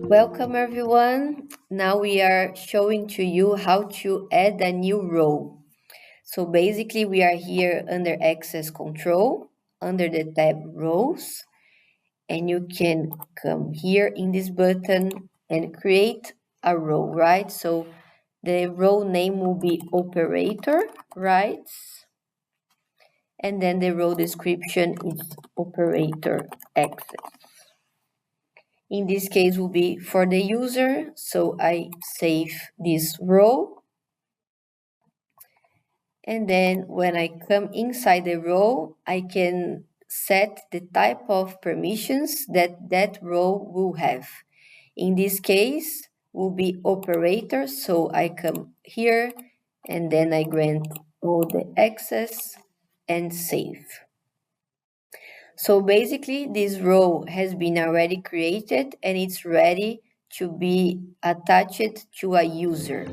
Welcome everyone. Now we are showing to you how to add a new row. So basically we are here under access control, under the tab rows, and you can come here in this button and create a row, right? So the row name will be operator, right? And then the row description is operator access. In this case will be for the user, so I save this row. And then when I come inside the row, I can set the type of permissions that row will have. In this case, will be operator, so I come here and then I grant all the access and save. So basically this row has been already created and it's ready to be attached to a user.